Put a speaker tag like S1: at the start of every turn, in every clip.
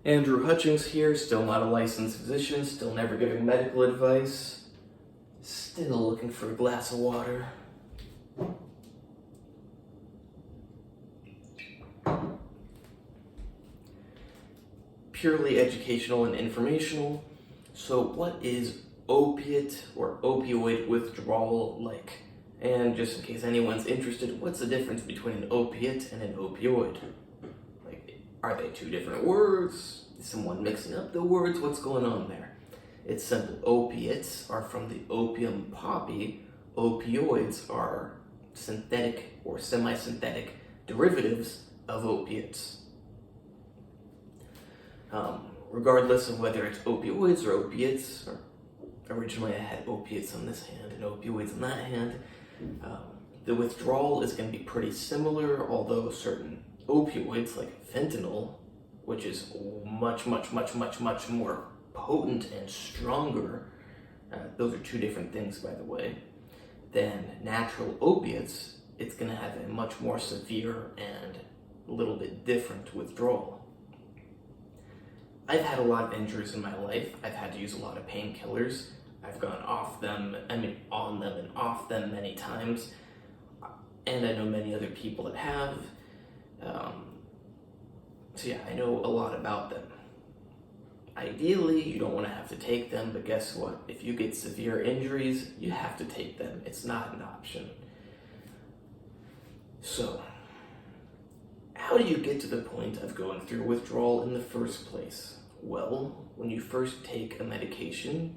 S1: Andrew Hutchings here, still not a licensed physician, still never giving medical advice, still looking for a glass of water. Purely educational and informational. So what is opiate or opioid withdrawal like? And just in case anyone's interested, what's the difference between an opiate and an opioid? Are they two different words? Is someone mixing up the words? What's going on there? It's simple. Opiates are from the opium poppy. Opioids are synthetic or semi-synthetic derivatives of opiates. Regardless of whether it's opioids or opiates, or originally I had opiates on this hand and opioids on that hand, the withdrawal is going to be pretty similar, although certain opioids like fentanyl, which is much more potent and stronger, those are two different things, by the way, than natural opiates. It's going to have a much more severe and a little bit different withdrawal. I've had a lot of injuries in my life. I've had to use a lot of painkillers. I've gone on them and off them many times, and I know many other people that have. So yeah, I know a lot about them. Ideally, you don't want to have to take them, but guess what? If you get severe injuries, you have to take them. It's not an option. So, how do you get to the point of going through withdrawal in the first place? Well, when you first take a medication,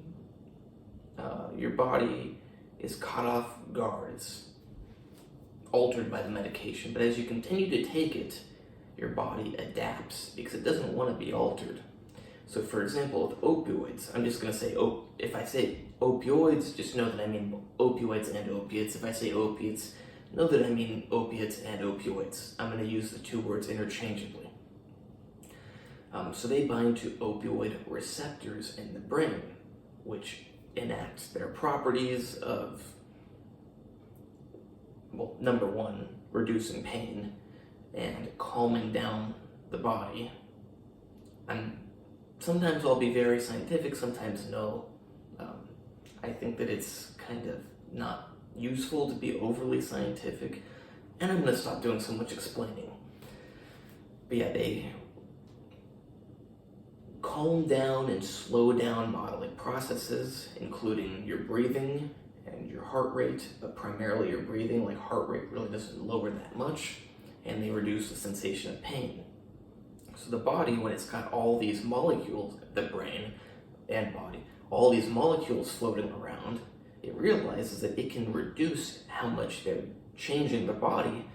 S1: your body is caught off guard. It's altered by the medication, but as you continue to take it, your body adapts because it doesn't want to be altered. So for example, with opioids, I'm just going to say, if I say opioids, just know that I mean opioids and opiates. If I say opiates, know that I mean opiates and opioids. I'm going to use the two words interchangeably. So they bind to opioid receptors in the brain, which enacts their properties of, well, number one, reducing pain and calming down the body. Sometimes I'll be very scientific, sometimes no. I think that it's kind of not useful to be overly scientific, and I'm going to stop doing so much explaining. But yeah, they calm down and slow down bodily processes, including your breathing and your heart rate, but primarily your breathing. Like, heart rate really doesn't lower that much, and they reduce the sensation of pain. So the body, when it's got all these molecules, the brain and body, all these molecules floating around, it realizes that it can reduce how much they're changing the body.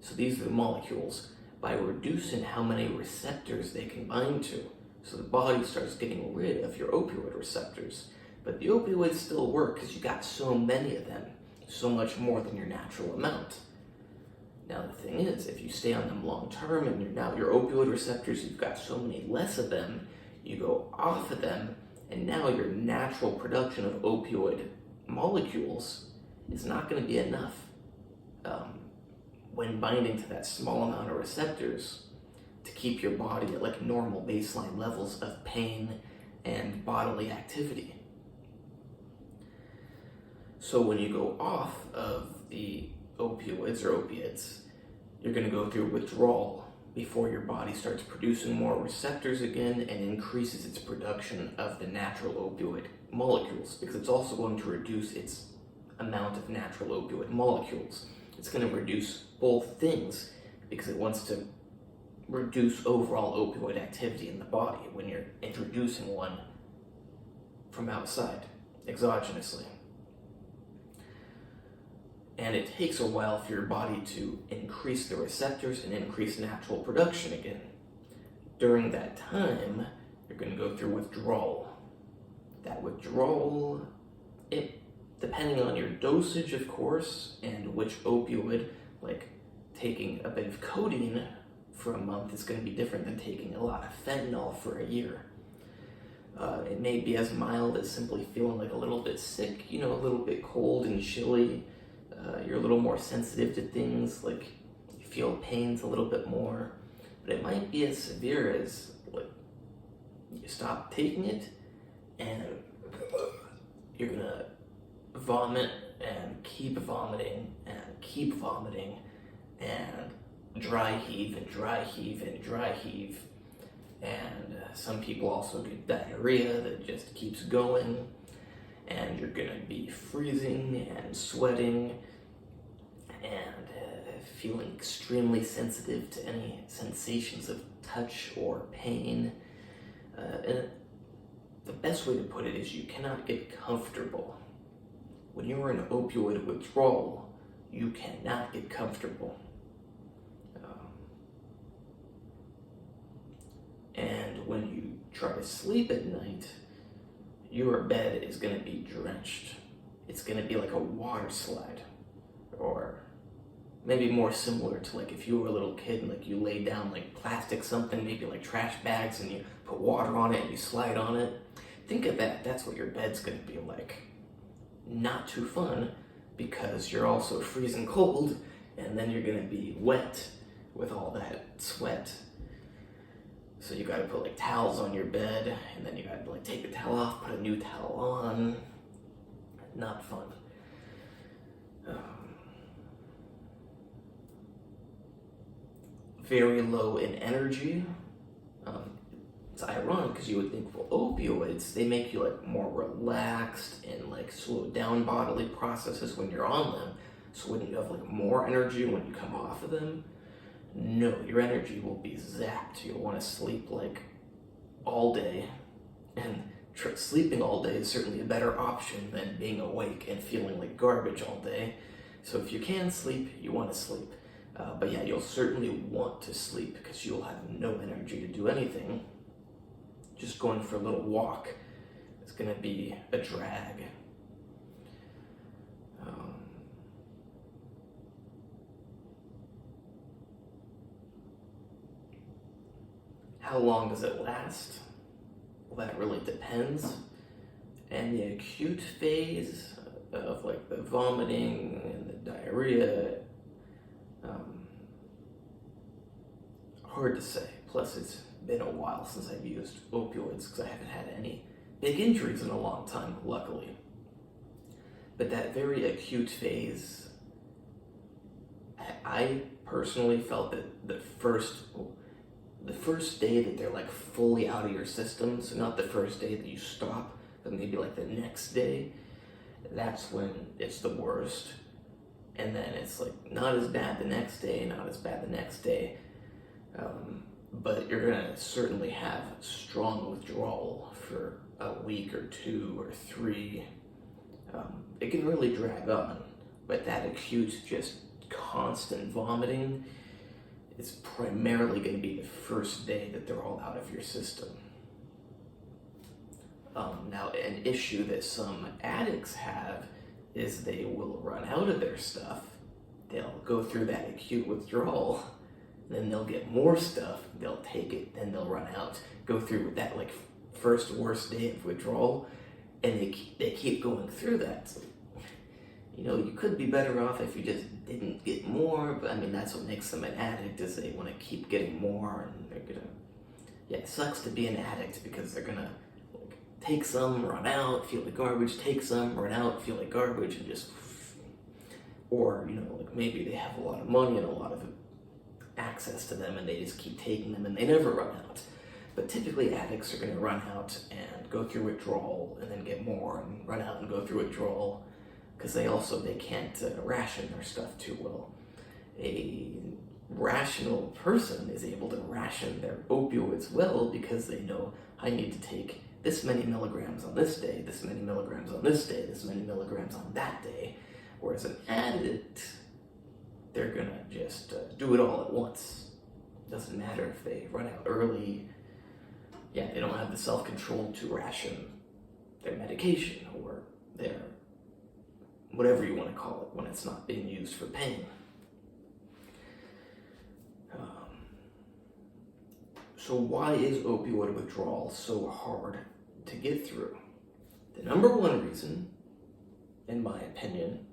S1: So these are the molecules, by reducing how many receptors they can bind to. So the body starts getting rid of your opioid receptors. But the opioids still work because you got so many of them, so much more than your natural amount. Now the thing is, if you stay on them long term and your opioid receptors, you've got so many less of them, you go off of them, and now your natural production of opioid molecules is not going to be enough when binding to that small amount of receptors to keep your body at like normal baseline levels of pain and bodily activity. So when you go off of the opioids or opiates, you're going to go through withdrawal before your body starts producing more receptors again and increases its production of the natural opioid molecules, because it's also going to reduce its amount of natural opioid molecules. It's going to reduce both things because it wants to reduce overall opioid activity in the body when you're introducing one from outside, exogenously. And it takes a while for your body to increase the receptors and increase natural production again. During that time, you're going to go through withdrawal. That withdrawal, depending on your dosage, of course, and which opioid, like taking a bit of codeine for a month is going to be different than taking a lot of fentanyl for a year. It may be as mild as simply feeling like a little bit sick, a little bit cold and chilly. You're a little more sensitive to things, like you feel pains a little bit more, but it might be as severe as like You stop taking it, and you're gonna vomit and keep vomiting and keep vomiting and dry heave and dry heave and dry heave. And some people also get diarrhea that just keeps going, and you're gonna be freezing and sweating and feeling extremely sensitive to any sensations of touch or pain. And the best way to put it is you cannot get comfortable. When you're in opioid withdrawal, you cannot get comfortable. And when you try to sleep at night, your bed is going to be drenched. It's going to be like a water slide, or maybe more similar to like if you were a little kid and like you laid down like plastic something, maybe like trash bags, and you put water on it and you slide on it. Think of that. That's what your bed's going to be like. Not too fun, because you're also freezing cold, and then you're going to be wet with all that sweat. So you gotta put like towels on your bed, and then you gotta like take the towel off, put a new towel on. Not fun. Very low in energy. It's ironic because you would think, well, opioids, they make you like more relaxed and like slow down bodily processes when you're on them. So wouldn't you have like more energy when you come off of them? No, your energy will be zapped. You'll want to sleep like all day, and sleeping all day is certainly a better option than being awake and feeling like garbage all day. So if you can sleep, you want to sleep. But yeah, you'll certainly want to sleep because you'll have no energy to do anything. Just going for a little walk is going to be a drag. How long does it last? Well, that really depends. And the acute phase of like the vomiting and the diarrhea, hard to say. Plus, it's been a while since I've used opioids because I haven't had any big injuries in a long time, luckily. But that very acute phase, I personally felt that the first day that they're like fully out of your system, so not the first day that you stop, but maybe like the next day, that's when it's the worst. And then it's like not as bad the next day, not as bad the next day. But you're gonna certainly have strong withdrawal for a week or 2 or 3. It can really drag on, but that acute, just constant vomiting, it's primarily going to be the first day that they're all out of your system. Now, an issue that some addicts have is they will run out of their stuff. They'll go through that acute withdrawal, then they'll get more stuff, they'll take it, then they'll run out. Go through with that like first worst day of withdrawal, and they keep going through that. So, you could be better off if you just didn't get more, but I mean, that's what makes them an addict, is they want to keep getting more, and they're gonna, it sucks to be an addict because they're gonna like, take some, run out, feel like garbage, take some, run out, feel like garbage, and just, or, like maybe they have a lot of money and a lot of access to them, and they just keep taking them, and they never run out. But typically addicts are gonna run out and go through withdrawal, and then get more, and run out and go through withdrawal, because they can't ration their stuff too well. A rational person is able to ration their opioids well because they know, I need to take this many milligrams on this day, this many milligrams on this day, this many milligrams on that day. Whereas an addict, they're gonna just do it all at once. Doesn't matter if they run out early. Yeah, they don't have the self-control to ration their medication or their whatever you want to call it when it's not being used for pain. So why is opioid withdrawal so hard to get through? The number one reason, in my opinion,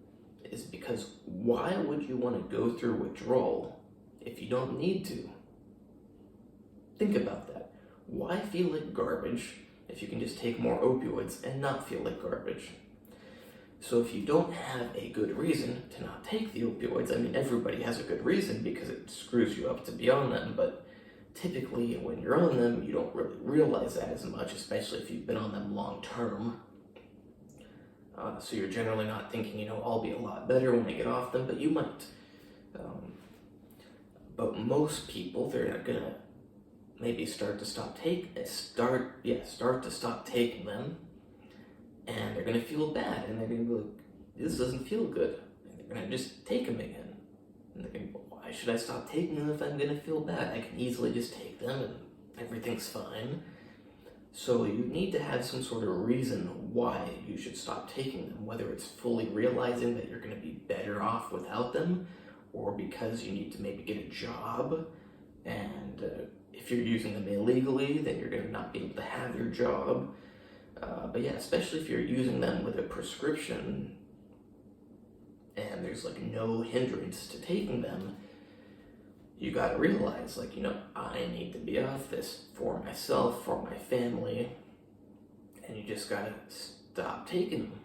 S1: is because why would you want to go through withdrawal if you don't need to? Think about that. why feel like garbage if you can just take more opioids and not feel like garbage? So if you don't have a good reason to not take the opioids, I mean, everybody has a good reason because it screws you up to be on them, but typically when you're on them, you don't really realize that as much, especially if you've been on them long term. So you're generally not thinking, I'll be a lot better when I get off them, but you might. But most people, they're not gonna maybe start to stop taking them, and they're gonna feel bad, and they're gonna be like, this doesn't feel good, and they're gonna just take them again. And they're gonna go, why should I stop taking them if I'm gonna feel bad? I can easily just take them and everything's fine. So you need to have some sort of reason why you should stop taking them, whether it's fully realizing that you're gonna be better off without them, or because you need to maybe get a job, and if you're using them illegally, then you're gonna not be able to have your job. But yeah, especially if you're using them with a prescription and there's like no hindrance to taking them, you gotta realize, I need to be off this for myself, for my family, and you just gotta stop taking them.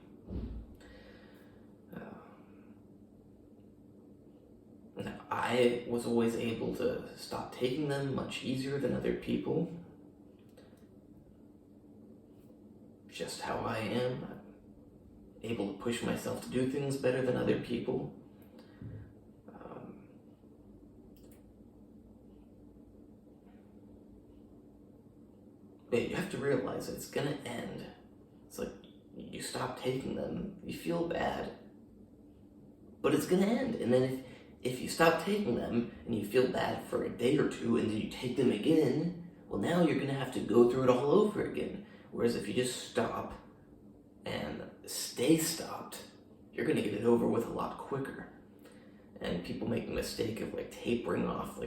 S1: Now, I was always able to stop taking them much easier than other people. Just how I am. I'm able to push myself to do things better than other people. But you have to realize that it's gonna end. It's like you stop taking them, you feel bad, but it's gonna end. And then if you stop taking them and you feel bad for a day or two and then you take them again, well, now you're gonna have to go through it all over again. Whereas if you just stop and stay stopped, you're gonna get it over with a lot quicker. And people make the mistake of tapering off.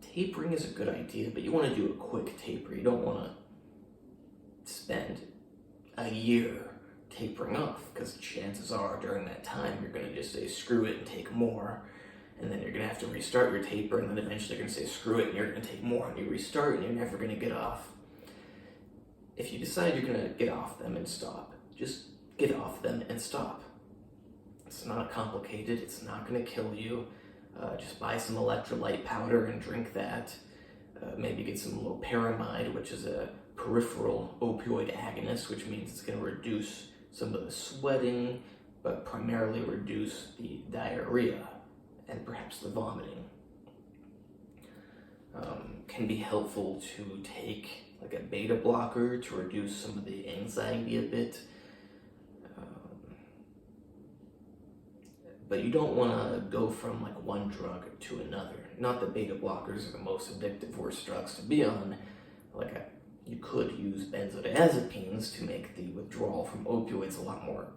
S1: Tapering is a good idea, but you wanna do a quick taper. You don't wanna spend a year tapering off, because chances are during that time you're gonna just say screw it and take more, and then you're gonna have to restart your taper, and then eventually you're gonna say screw it and you're gonna take more, and you restart and you're never gonna get off. If you decide you're gonna get off them and stop, just get off them and stop. It's not complicated, it's not gonna kill you. Just buy some electrolyte powder and drink that. Maybe get some loperamide, which is a peripheral opioid agonist, which means it's going to reduce some of the sweating, but primarily reduce the diarrhea and perhaps the vomiting. Can be helpful to take a beta blocker to reduce some of the anxiety a bit. But you don't want to go from one drug to another. Not that beta blockers are the most addictive, worst drugs to be on. You could use benzodiazepines to make the withdrawal from opioids a lot more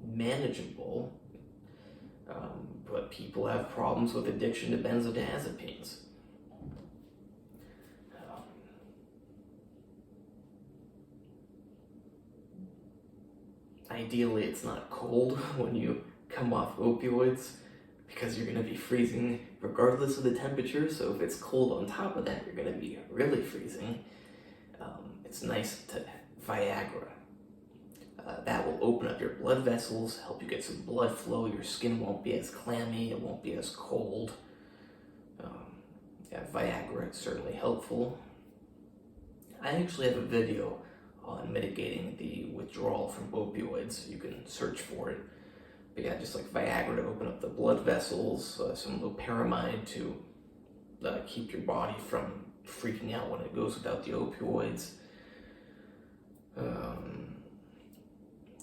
S1: manageable. But people have problems with addiction to benzodiazepines. Ideally, it's not cold when you come off opioids, because you're going to be freezing regardless of the temperature. So if it's cold on top of that, you're going to be really freezing. It's nice to Viagra. That will open up your blood vessels, help you get some blood flow. Your skin won't be as clammy, it won't be as cold. Viagra is certainly helpful. I actually have a video on mitigating the withdrawal from opioids. You can search for it. But yeah, just Viagra to open up the blood vessels, some loperamide to keep your body from freaking out when it goes without the opioids.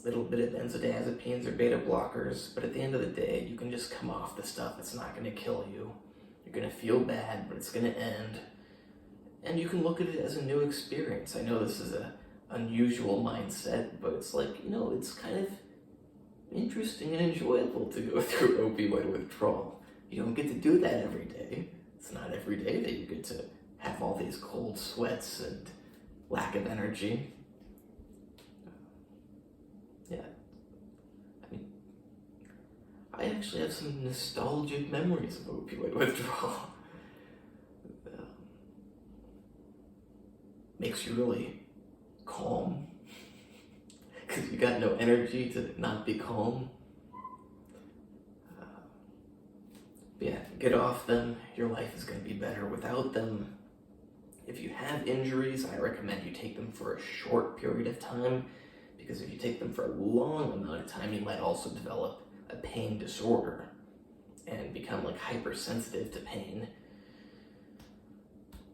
S1: Little bit of benzodiazepines or beta blockers, but at the end of the day, you can just come off the stuff. It's not going to kill you. You're going to feel bad, but it's going to end. And you can look at it as a new experience. I know this is an unusual mindset, but it's it's kind of interesting and enjoyable to go through opioid withdrawal. You don't get to do that every day. It's not every day that you get to have all these cold sweats and lack of energy. I actually have some nostalgic memories of opioid withdrawal. makes you really calm because you got no energy to not be calm. But yeah, get off them. Your life is going to be better without them. If you have injuries, I recommend you take them for a short period of time, because if you take them for a long amount of time, you might also develop a pain disorder and become like hypersensitive to pain.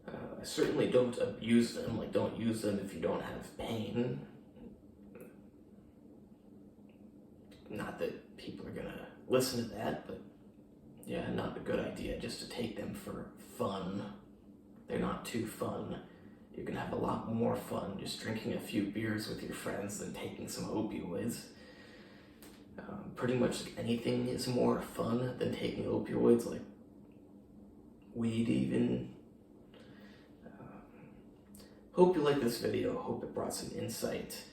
S1: I certainly don't abuse them, like don't use them if you don't have pain. Not that people are gonna listen to that, but yeah, not a good idea just to take them for fun. They're not too fun. You can have a lot more fun just drinking a few beers with your friends than taking some opioids. Pretty much anything is more fun than taking opioids, like weed even. Hope you like this video. Hope it brought some insight.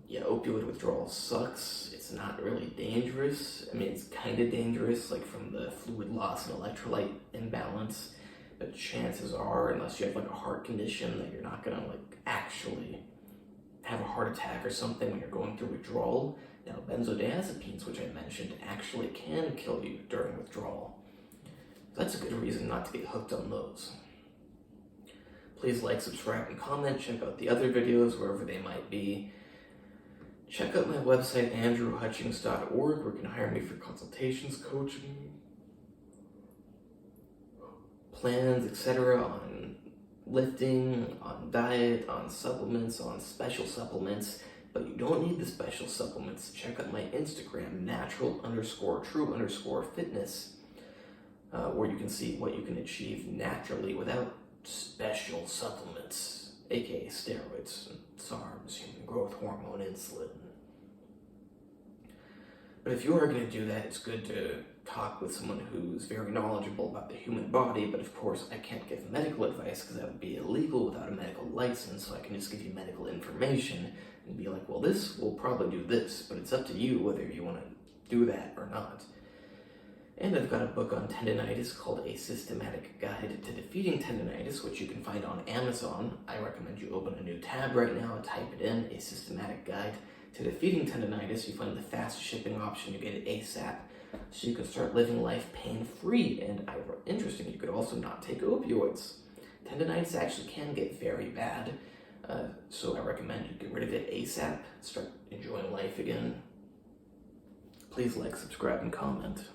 S1: Yeah, opioid withdrawal sucks. It's not really dangerous. I mean, it's kind of dangerous, like from the fluid loss and electrolyte imbalance. But chances are, unless you have like a heart condition, that you're not gonna like actually have a heart attack or something when you're going through withdrawal. Now, benzodiazepines, which I mentioned, actually can kill you during withdrawal. That's a good reason not to get hooked on those. Please like, subscribe, and comment. Check out the other videos wherever they might be. Check out my website, andrewhutchings.org, where you can hire me for consultations, coaching, plans, etc. on lifting, on diet, on supplements, on special supplements. But you don't need the special supplements. Check out my Instagram, natural_true_fitness, where you can see what you can achieve naturally without special supplements, aka steroids, SARMs, human growth hormone, insulin. But if you are going to do that, it's good to talk with someone who's very knowledgeable about the human body. But of course, I can't give medical advice because that would be illegal without a medical license. So I can just give you medical information and be like, well, this will probably do this, but it's up to you whether you want to do that or not. And I've got a book on tendinitis called A Systematic Guide to Defeating Tendinitis, which you can find on Amazon. I recommend you open a new tab right now and type it in, A Systematic Guide to Defeating Tendinitis. You find the fast shipping option, you get it ASAP, so you can start living life pain-free. And interesting, you could also not take opioids. Tendinitis actually can get very bad, so I recommend you get rid of it ASAP, start enjoying life again. Please like, subscribe, and comment.